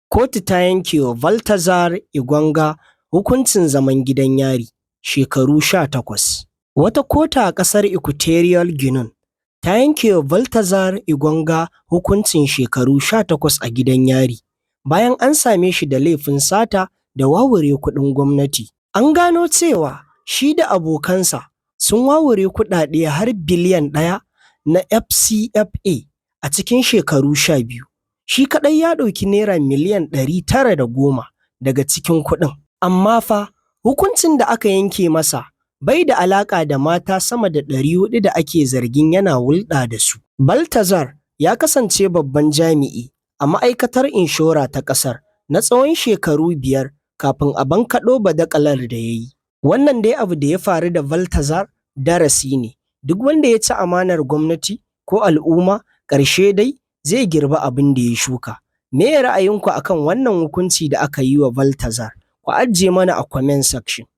Kotu ta yanke wa Baltasar Engonga hukuncin zaman gidan yari shekaru 18. Wata kotu a ƙasar Equatorial Guinea ta yanke wa Baltasar Engonga hukuncin shekaru 18 a gidan yari bayan an same shi da laifin sata da wawure kuɗin gwamnati. An gano cewa shi da abokansa sun wawure kuɗaɗe har biliyan 1 na FCFA a cikin shekaru 12. Shi kaɗai ya ɗauki naira miliyan 910 daga cikin kuɗin. Amma fa hukuncin da aka yanke masa bai da alaƙa da mata sama da 400 da ake zargin yana hulɗa da su. Baltasar ya kasance babban jami'i a ma'aikatar inshora ta ƙasar na tsawon shekaru 5 kafin a bankaɗo badakalar da ya yi. Wannan dai abu da ya faru da Baltasar darasi ne. Duk wanda ya ci amanar gwamnati ko al'umma ƙarshe dai zai girbi abin da ya shuka. Me ra'ayinku akan wannan hukunci da aka yi wa Baltasar? Ku ajiye mana a comment section.